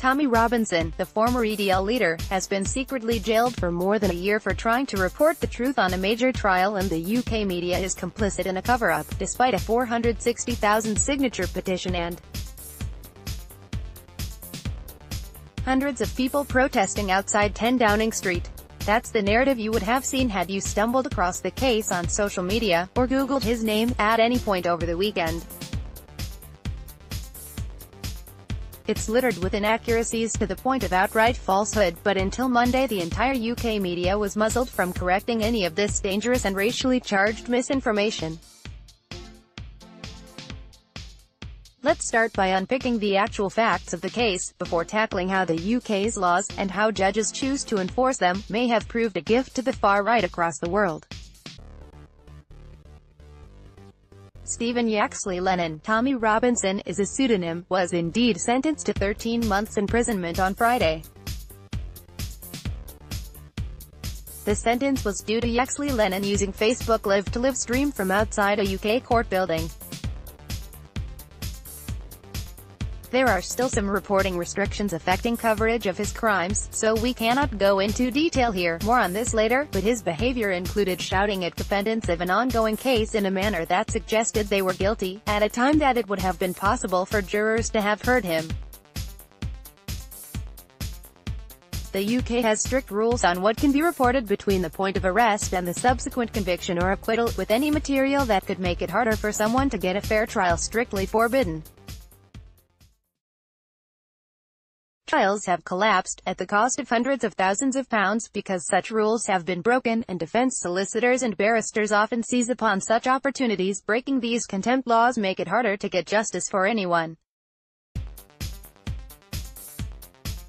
Tommy Robinson, the former EDL leader, has been secretly jailed for more than a year for trying to report the truth on a major trial, and the UK media is complicit in a cover-up, despite a 460,000 signature petition and hundreds of people protesting outside 10 Downing Street. That's the narrative you would have seen had you stumbled across the case on social media, or Googled his name, at any point over the weekend. It's littered with inaccuracies to the point of outright falsehood, but until Monday the entire UK media was muzzled from correcting any of this dangerous and racially charged misinformation. Let's start by unpicking the actual facts of the case, before tackling how the UK's laws, and how judges choose to enforce them, may have proved a gift to the far right across the world. Stephen Yaxley Lennon, Tommy Robinson is a pseudonym, was indeed sentenced to 13 months imprisonment on Friday. The sentence was due to Yaxley Lennon using Facebook Live to live stream from outside a UK court building. There are still some reporting restrictions affecting coverage of his crimes, so we cannot go into detail here, more on this later, but his behavior included shouting at defendants of an ongoing case in a manner that suggested they were guilty, at a time that it would have been possible for jurors to have heard him. The UK has strict rules on what can be reported between the point of arrest and the subsequent conviction or acquittal, with any material that could make it harder for someone to get a fair trial strictly forbidden. Trials have collapsed, at the cost of hundreds of thousands of pounds, because such rules have been broken, and defense solicitors and barristers often seize upon such opportunities. Breaking these contempt laws make it harder to get justice for anyone.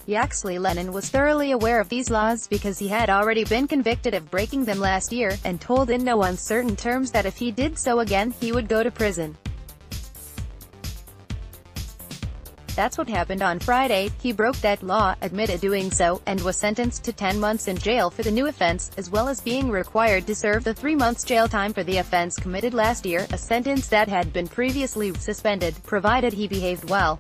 Yaxley Lennon was thoroughly aware of these laws because he had already been convicted of breaking them last year, and told in no uncertain terms that if he did so again, he would go to prison. That's what happened on Friday. He broke that law, admitted doing so, and was sentenced to 10 months in jail for the new offense, as well as being required to serve the 3 months jail time for the offense committed last year, a sentence that had been previously suspended, provided he behaved well.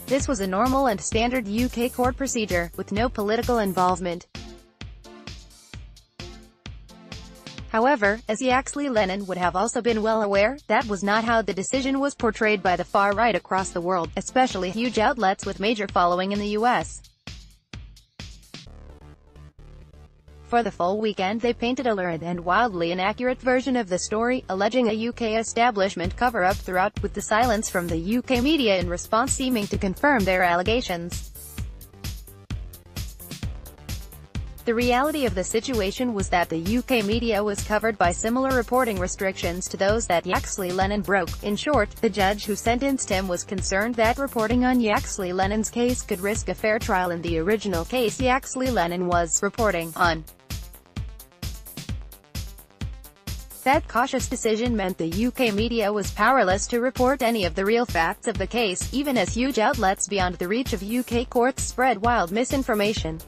This was a normal and standard UK court procedure, with no political involvement. However, as Yaxley Lennon would have also been well aware, that was not how the decision was portrayed by the far right across the world, especially huge outlets with major following in the US. For the full weekend they painted a lurid and wildly inaccurate version of the story, alleging a UK establishment cover-up throughout, with the silence from the UK media in response seeming to confirm their allegations. The reality of the situation was that the UK media was covered by similar reporting restrictions to those that Yaxley Lennon broke. In short, the judge who sentenced him was concerned that reporting on Yaxley Lennon's case could risk a fair trial in the original case Yaxley Lennon was reporting on. That cautious decision meant the UK media was powerless to report any of the real facts of the case, even as huge outlets beyond the reach of UK courts spread wild misinformation.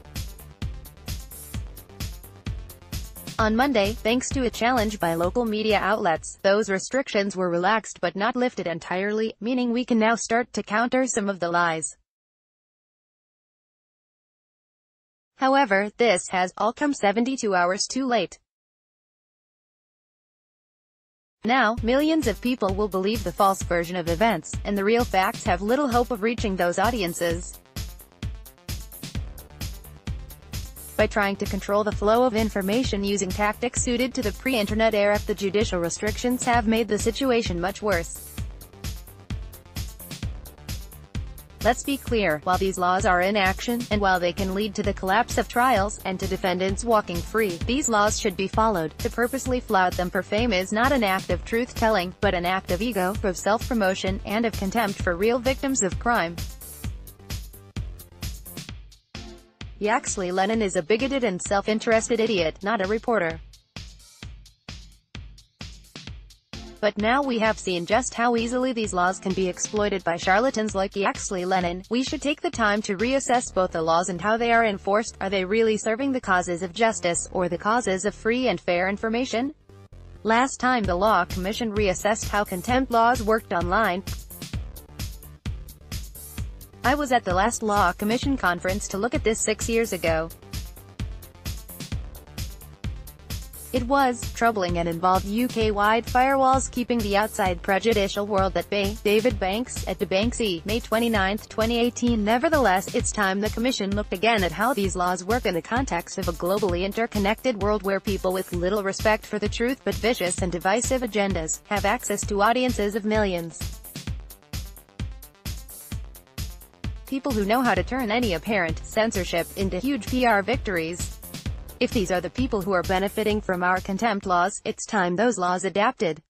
On Monday, thanks to a challenge by local media outlets, those restrictions were relaxed but not lifted entirely, meaning we can now start to counter some of the lies. However, this has all come 72 hours too late. Now, millions of people will believe the false version of events, and the real facts have little hope of reaching those audiences. By trying to control the flow of information using tactics suited to the pre-internet era, the judicial restrictions have made the situation much worse. Let's be clear, while these laws are in action, and while they can lead to the collapse of trials, and to defendants walking free, these laws should be followed. To purposely flout them for fame is not an act of truth-telling, but an act of ego, of self-promotion, and of contempt for real victims of crime. Yaxley Lennon is a bigoted and self-interested idiot, not a reporter. But now we have seen just how easily these laws can be exploited by charlatans like Yaxley Lennon. We should take the time to reassess both the laws and how they are enforced. Are they really serving the causes of justice, or the causes of free and fair information? Last time the Law Commission reassessed how contempt laws worked online, I was at the last Law Commission conference to look at this 6 years ago. It was troubling and involved UK-wide firewalls keeping the outside prejudicial world at bay. David Banks, at Banksy, May 29, 2018. Nevertheless, it's time the Commission looked again at how these laws work in the context of a globally interconnected world where people with little respect for the truth but vicious and divisive agendas have access to audiences of millions. People who know how to turn any apparent censorship into huge PR victories. If these are the people who are benefiting from our contempt laws, it's time those laws adapted.